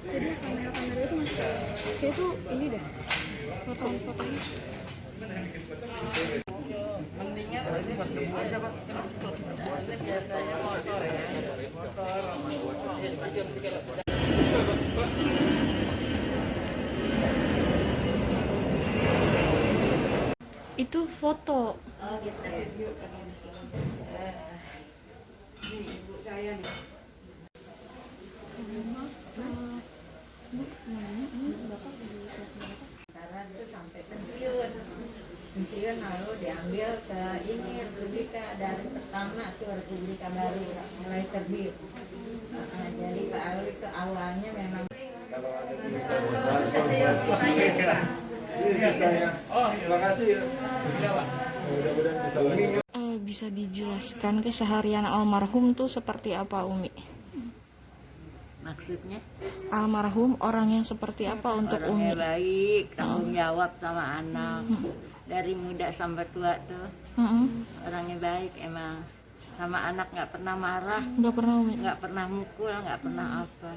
Jadi kamera-kamera itu masih kayak itu ini deh foto-fotonya. Mendingan ini bertemu aja Pak. Biasanya motor ya. Itu foto. Oh gitu. Ini ibu saya nih. Karena itu sampai pensiun lalu diambil ke ini Republika dari pertama tuh Republika baru mulai terbit. Jadi Pak Alwi itu awalnya memang Oh, terima kasih. Mudah-mudahan bisa lagi. Bisa dijelaskan keseharian almarhum tuh seperti apa, Umi? maksudnya Almarhum orang yang seperti apa untuk orangnya Umi? baik, tanggung jawab sama anak. Dari muda sampai tua tuh orangnya baik emang. Sama anak nggak pernah marah, Nggak pernah, Umi. nggak pernah mukul, nggak pernah apa.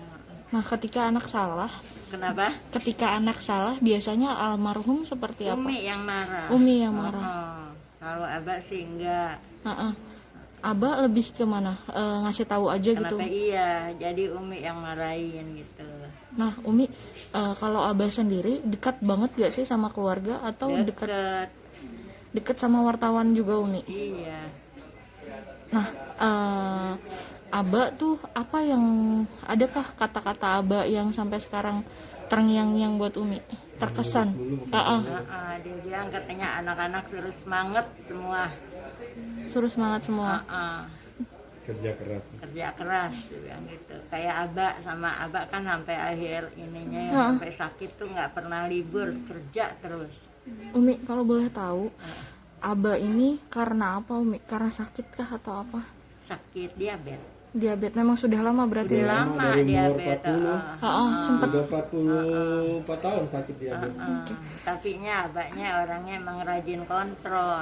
Nah, ketika anak salah, Kenapa? biasanya almarhum seperti apa? Umi yang marah. Umi yang marah. Kalau Abah sih enggak. Abah lebih ke mana? Ngasih tahu aja gitu. Kenapa iya? Jadi Umi yang marahin gitu. Nah, Umi, kalau Abah sendiri dekat banget gak sih sama keluarga atau Deket. deket sama wartawan juga, Umi? Iya. Nah, Abah tuh apa yang adakah kata-kata Abah yang sampai sekarang terngiang-ngiang buat Umi? Terkesan. Dia bilang katanya anak-anak suruh semangat semua. Suruh semangat semua. Kerja keras. Kerja keras dia bilang gitu. Kayak Abah sama Abah kan sampai akhir ininya ya, sampai sakit tuh nggak pernah libur, kerja terus. Umi, kalau boleh tahu, Abah ini karena apa, Umi? Karena sakit kah atau apa? Sakit diabetes. Diabetes memang sudah lama berarti. Udah lama dari umur diabetes. 40. Sempat. Udah 44 tahun sakit diabetes. Tapi Abahnya orangnya emang rajin kontrol.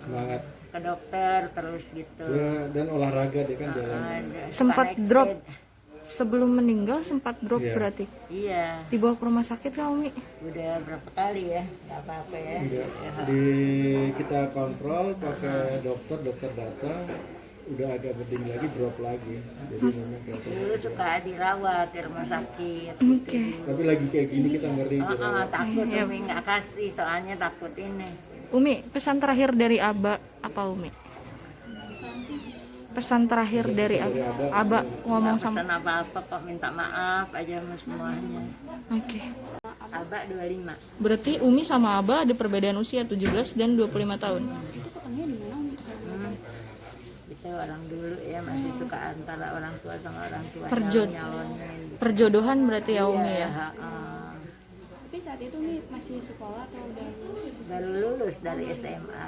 Semangat. Ke dokter terus gitu. Dan olahraga dia kan jalan. Sempat drop. Sebelum meninggal sempat drop Iya. berarti. Iya, Dibawa ke rumah sakit kah, Umi? udah berapa kali ya, nggak apa-apa ya. Kita kontrol pakai dokter datang udah agak penting lagi drop lagi. Jadi memang kelihatan. Dulu suka dirawat di rumah sakit. Oke. Tapi lagi kayak gini kita ngeri gitu. Takut Umi nggak kasih, soalnya takut ini. Umi, pesan terakhir dari Abah apa, Umi? Pesan terakhir dari Abah ngomong Nggak sama. pesan apa-apa kok, minta maaf aja sama semuanya. Oke. Abah 25. Berarti Umi sama Abah ada perbedaan usia 17 dan 25 tahun. Itu orang dulu ya masih suka antara orang tua sama orang tua. nyalon-nyalonin gitu. Perjodohan berarti ya, Umi ya. Tapi saat itu nih masih sekolah atau udah lulus? Baru lulus dari SMA.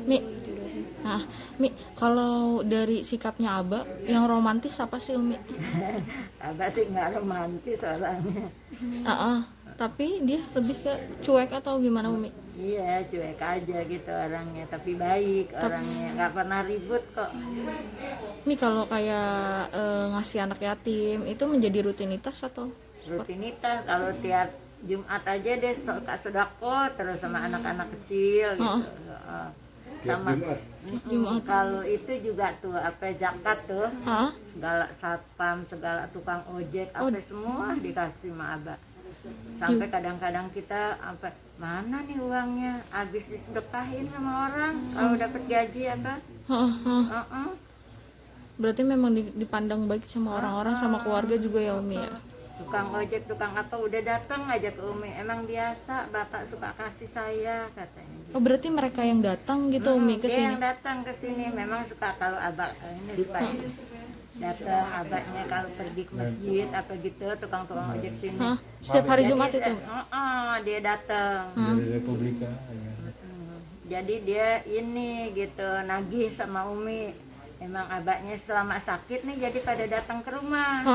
Mi, kalau dari sikapnya Abah yang romantis apa sih, Umi? Abah sih nggak romantis orangnya. Tapi dia lebih ke cuek atau gimana, Umi? Iya, cuek aja gitu orangnya, tapi baik orangnya, nggak pernah ribut kok. Mi, kalau kayak ngasih anak yatim itu menjadi rutinitas atau? Rutinitas, kalau tiap Jumat aja deh suka sedekah terus sama anak-anak kecil gitu. Sama Jumat. kalau itu juga tuh apa zakat tuh, Hah? segala satpam, segala tukang ojek, apa semua dikasih sama Abah. Sampai kadang-kadang kita sampai mana nih uangnya, habis disedekahin sama orang kalau dapat gaji ya kan. Berarti memang dipandang baik sama orang-orang, sama keluarga juga ya, Umi ya. Tukang ojek, tukang apa udah datang aja ke Umi, emang biasa Bapak suka kasih saya katanya. Oh, berarti mereka yang datang gitu, Umi, ke Dia sini. yang datang ke sini memang suka, kalau Abah ini suka datang Abahnya kalau pergi ke masjid apa gitu, tukang-tukang ojek sini. Setiap hari Jumat itu. Dia datang. Dari Republika. Jadi dia ini gitu nagih sama Umi. Emang Abahnya selama sakit nih jadi pada datang ke rumah.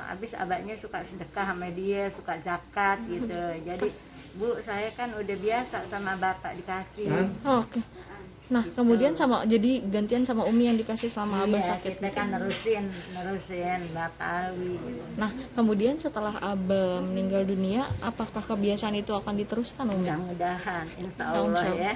Abis abahnya suka sedekah sama dia, suka zakat gitu. Jadi Bu, saya kan udah biasa sama bapak dikasih. Oh, oke. Nah, kemudian jadi gantian sama Umi yang dikasih selama Abah Iya, sakit kita gitu. kan nerusin Bapak Alwi gitu. Nah, kemudian setelah Abah meninggal dunia, apakah kebiasaan itu akan diteruskan Umi? Mudah-mudahan, insya Allah ya.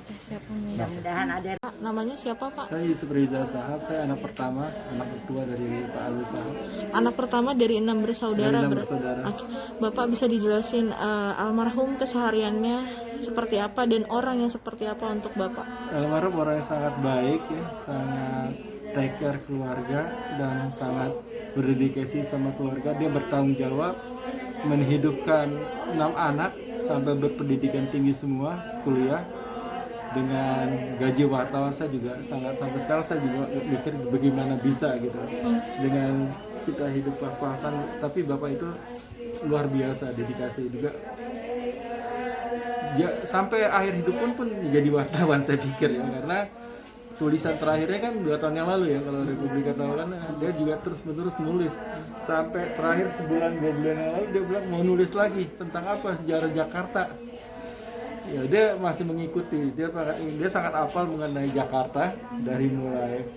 Oke, siap Umi. Mudah-mudahan ada. Pak, namanya siapa Pak? Saya Yusuf Reza Sahab, saya anak pertama, anak kedua dari Pak Alwi Sahab. Anak pertama dari 6 bersaudara. Dari 6 bersaudara. Oke. Bapak bisa dijelasin almarhum kesehariannya seperti apa dan orang yang seperti apa untuk Bapak? Almarhum orang yang sangat baik ya, sangat take care keluarga dan sangat berdedikasi sama keluarga. Dia bertanggung jawab menghidupkan 6 anak sampai berpendidikan tinggi semua, kuliah dengan gaji wartawan. Saya juga sangat, sampai sekarang saya juga mikir bagaimana bisa gitu dengan kita hidup pas-pasan, tapi Bapak itu luar biasa dedikasi juga. Ya, sampai akhir hidup pun jadi wartawan saya pikir ya, karena tulisan terakhirnya kan 2 tahun yang lalu ya, kalau Republika tahu kan dia juga terus-menerus nulis sampai terakhir sebulan 2 bulan yang lalu dia bilang mau nulis lagi tentang apa, sejarah Jakarta. Ya, dia masih mengikuti, dia sangat hafal mengenai Jakarta dari mulai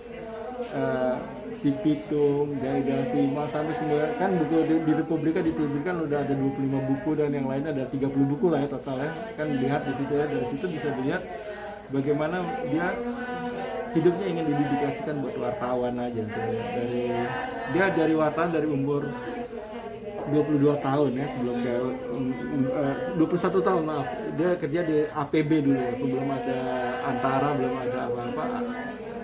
si Pitung, dari Dasima sampai semua kan buku di Republika diterbitkan udah ada 25 buku dan yang lainnya ada 30 buku lah ya total ya. Kan lihat di situ ya, dari situ bisa dilihat bagaimana dia hidupnya ingin didedikasikan buat wartawan aja sebenarnya. Dia dari wartawan dari umur 22 tahun ya, sebelum ke 21 tahun maaf. Dia kerja di APB dulu, waktu belum ada Antara, belum ada apa-apa,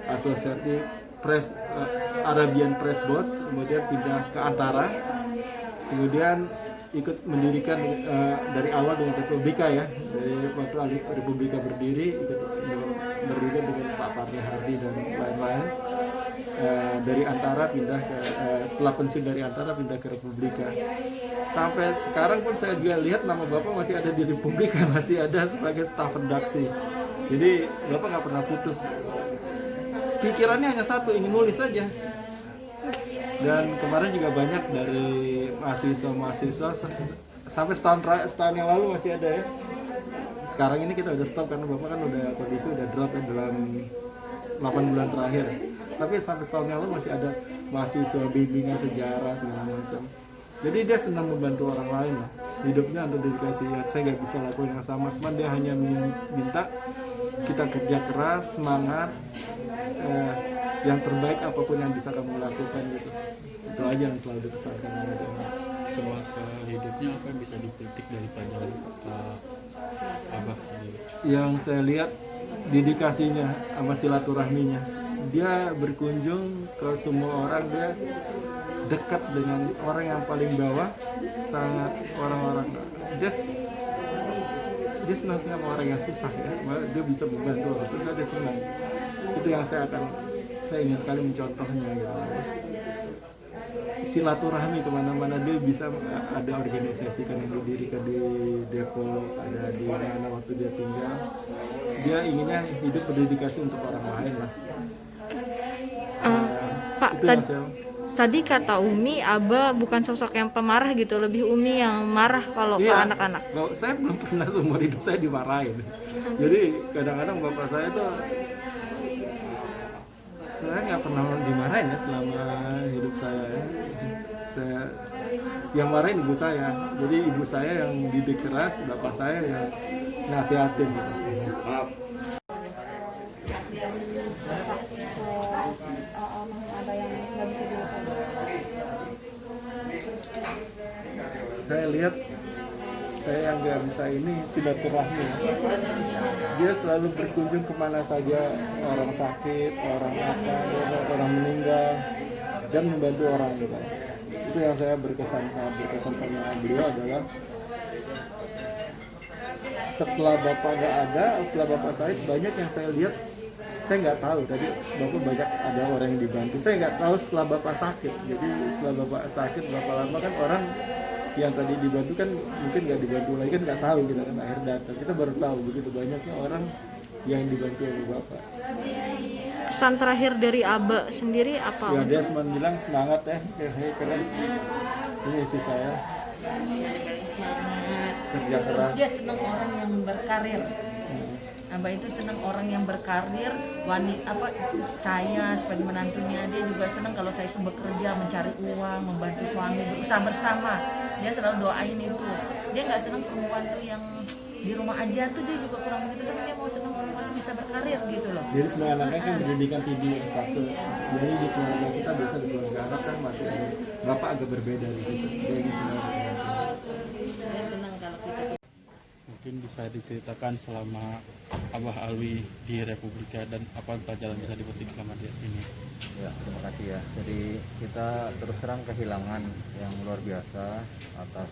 Asosiasi Press Arabian Press Board, kemudian pindah ke Antara, kemudian ikut mendirikan dari awal dengan Republika ya, dari waktu Republika berdiri ikut berdiri dengan Pak Parli Hardi dan lain-lain. Dari Antara pindah ke setelah pensiun dari Antara pindah ke Republika. Sampai sekarang pun saya juga lihat nama Bapak masih ada di Republika, masih ada sebagai staf redaksi. Jadi Bapak nggak pernah putus. Pikirannya hanya satu, ingin nulis saja. Dan kemarin juga banyak dari mahasiswa sampai setahun yang lalu masih ada ya. Sekarang ini kita udah stop karena Bapak kan udah kondisi udah drop ya dalam 8 bulan terakhir. Tapi sampai setahun yang lalu masih ada mahasiswa bimbingan sejarah segala macam. Jadi dia senang membantu orang lain lah. Hidupnya untuk dedikasi ya, saya nggak bisa lakuin yang sama. Cuman dia hanya minta kita kerja keras, semangat, yang terbaik apapun yang bisa kamu lakukan gitu. Itu aja yang selalu dipesankan sama dia. Semasa hidupnya apa yang bisa dipetik dari pelajaran Abah sendiri? Yang saya lihat dedikasinya sama silaturahminya. Dia berkunjung ke semua orang, dia dekat dengan orang yang paling bawah, sangat orang-orang. Dia senang sama orang yang susah ya, dia bisa membantu orang susah, dia senang. Itu yang saya ingin sekali mencontohnya gitu. Silaturahmi kemana-mana, dia bisa ada organisasi kan yang didirikan di Depok, ada di mana waktu dia tinggal. Dia inginnya hidup berdedikasi untuk orang lain lah. Pak, tadi kata Umi, Abah bukan sosok yang pemarah gitu, lebih Umi yang marah kalau ke anak-anak. Saya belum pernah seumur hidup saya dimarahin. Jadi kadang-kadang bapak saya tuh, saya nggak pernah dimarahin ya selama hidup saya ya. Saya yang marahin ibu saya. Jadi ibu saya yang didik keras, bapak saya yang nasihatin gitu. Maaf. Saya lihat saya yang nggak bisa ini silaturahmi. Dia selalu berkunjung kemana saja, orang sakit, orang apa, orang meninggal, dan membantu orang gitu. Itu yang saya sangat berkesan sama beliau adalah setelah bapak nggak ada, setelah bapak saya banyak yang saya lihat. Saya nggak tahu tadi bapak banyak ada orang yang dibantu. Saya nggak tahu setelah bapak sakit. Jadi setelah bapak sakit berapa lama kan orang yang tadi dibantu kan mungkin nggak dibantu lagi kan nggak tahu gitu kan, akhir datang kita baru tahu begitu banyaknya orang yang dibantu oleh bapak. Pesan terakhir dari Aba sendiri apa? Ya dia cuma bilang semangat ya, keren. Ini isi saya, Kali-kali semangat. kerja keras. Dia senang orang yang berkarir. Abah itu senang orang yang berkarir, saya sebagai menantunya dia juga senang kalau saya itu bekerja, mencari uang, membantu suami, berusaha bersama. Dia selalu doain itu. Dia nggak senang perempuan tuh yang di rumah aja tuh, dia juga kurang begitu senang. Dia mau senang perempuan bisa berkarir gitu loh. Jadi semua anaknya kan pendidikan tinggi S1. Jadi di keluarga kita biasa di keluarga Arab kan masih ada bapak agak berbeda di situ. Dia gitu. Dia senang kalau kita tuh Mungkin bisa diceritakan selama Abah Alwi di Republika dan apa pelajaran bisa dipetik selama dia ini. Ya, terima kasih ya. Jadi kita terus terang kehilangan yang luar biasa atas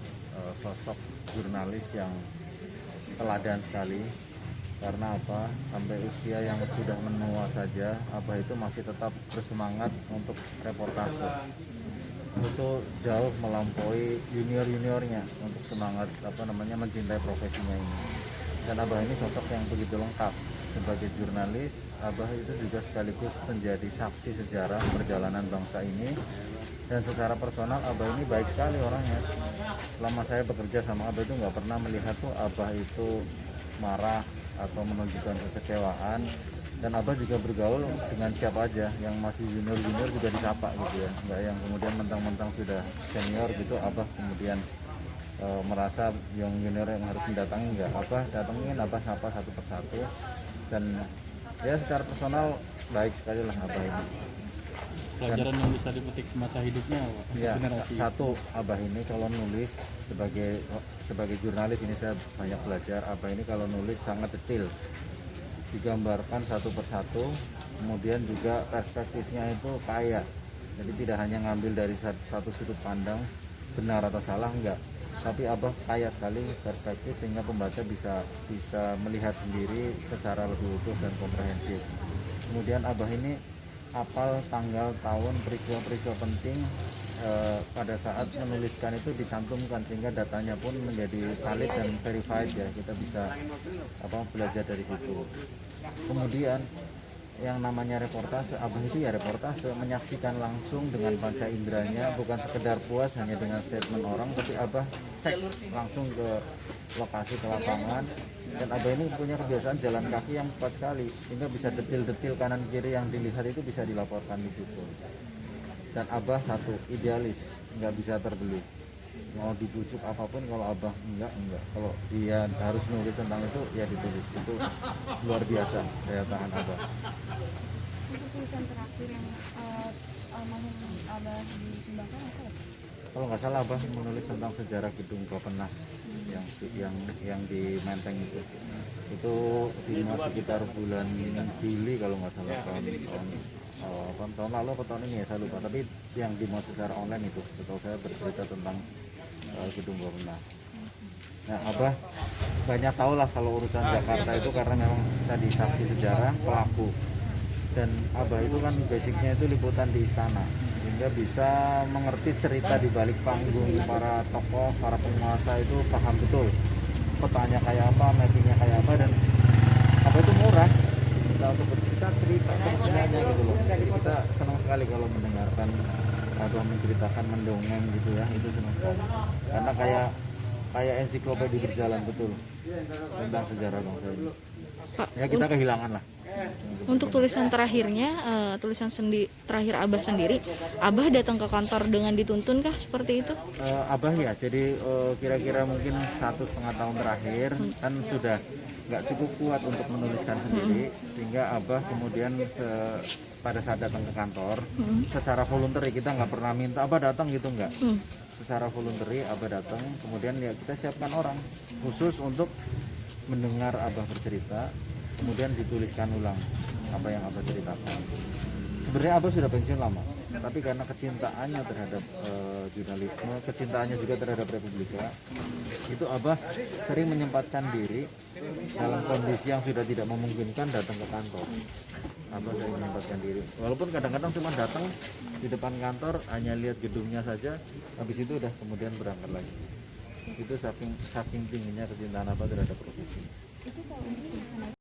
sosok jurnalis yang teladan sekali. Karena apa? Sampai usia yang sudah menua saja, Abah itu masih tetap bersemangat untuk reportase. Itu jauh melampaui junior-juniornya untuk semangat mencintai profesinya ini. Dan Abah ini sosok yang begitu lengkap. Sebagai jurnalis, Abah itu juga sekaligus menjadi saksi sejarah perjalanan bangsa ini. Dan secara personal Abah ini baik sekali orangnya. Selama saya bekerja sama Abah itu nggak pernah melihat tuh Abah itu marah atau menunjukkan kekecewaan. Dan Abah juga bergaul dengan siapa aja, yang masih junior-junior juga disapa gitu ya, nggak yang kemudian mentang-mentang sudah senior gitu Abah kemudian merasa yang junior yang harus mendatangi. Enggak, Abah datengin, Abah sapa satu persatu. Dan ya secara personal baik sekali lah Abah ini. Pelajaran yang bisa dipetik semasa hidupnya apa? Untuk Ya, generasi satu, Abah ini kalau nulis sebagai jurnalis ini saya banyak belajar. Abah ini kalau nulis sangat detail, digambarkan satu persatu, kemudian juga perspektifnya itu kaya. Jadi tidak hanya ngambil dari satu sudut pandang benar atau salah, enggak, tapi Abah kaya sekali perspektif sehingga pembaca bisa melihat sendiri secara lebih utuh dan komprehensif. Kemudian Abah ini hafal tanggal, tahun, peristiwa-peristiwa penting pada saat menuliskan itu dicantumkan sehingga datanya pun menjadi valid dan verified ya, kita bisa belajar dari situ. Kemudian yang namanya reportase, Abah itu ya reportase, menyaksikan langsung dengan panca inderanya, bukan sekedar puas hanya dengan statement orang, tapi Abah cek langsung ke lokasi, ke lapangan. Dan Abah ini punya kebiasaan jalan kaki yang cepat sekali, sehingga bisa detil-detil kanan kiri yang dilihat itu bisa dilaporkan di situ. Dan Abah satu, idealis, nggak bisa terbeli. Mau dibujuk apapun, kalau Abah enggak. Kalau dia harus nulis tentang itu, ya ditulis. Itu luar biasa saya tahan Abah. Untuk tulisan terakhir yang almarhum Abah disumbangkan apa ya? Kalau nggak salah Abah menulis tentang sejarah gedung Bapenas yang di Menteng itu di sekitar bulan Juli kalau nggak salah, tahun lalu atau tahun ini ya saya lupa, tapi yang dimuat secara online itu setahu saya bercerita tentang gedung Bapenas. Nah Abah banyak tahu lah kalau urusan Jakarta itu karena memang tadi saksi sejarah, pelaku. Dan Abah itu kan basicnya itu liputan di istana, sehingga bisa mengerti cerita di balik panggung. Para tokoh, para penguasa itu paham betul petanya kayak apa, mappingnya kayak apa. Dan Abah itu murah kita untuk bercerita semuanya gitu loh. Jadi kita senang sekali kalau mendengarkan Abah menceritakan, mendongeng gitu ya, itu senang sekali karena kayak ensiklopedia berjalan betul tentang sejarah bangsa ini. Pak, Ya kita kehilangan lah. untuk tulisan terakhirnya, terakhir Abah sendiri, Abah datang ke kantor dengan dituntun kah seperti itu? Abah ya, jadi kira-kira mungkin 1,5 tahun terakhir kan sudah nggak cukup kuat untuk menuliskan sendiri, sehingga Abah kemudian pada saat datang ke kantor secara voluntary, kita nggak pernah minta Abah datang gitu, nggak. Secara voluntary Abah datang, kemudian ya kita siapkan orang khusus untuk mendengar Abah bercerita, kemudian dituliskan ulang apa yang Abah ceritakan. Sebenarnya Abah sudah pensiun lama, tapi karena kecintaannya terhadap jurnalisme, kecintaannya juga terhadap Republika, itu Abah sering menyempatkan diri dalam kondisi yang sudah tidak memungkinkan datang ke kantor. Abah sering menyempatkan diri, walaupun kadang-kadang cuma datang di depan kantor hanya lihat gedungnya saja, habis itu udah kemudian berangkat lagi. Itu saking tingginya kecintaan Abah terhadap profesi. Itu kalau mungkin di sana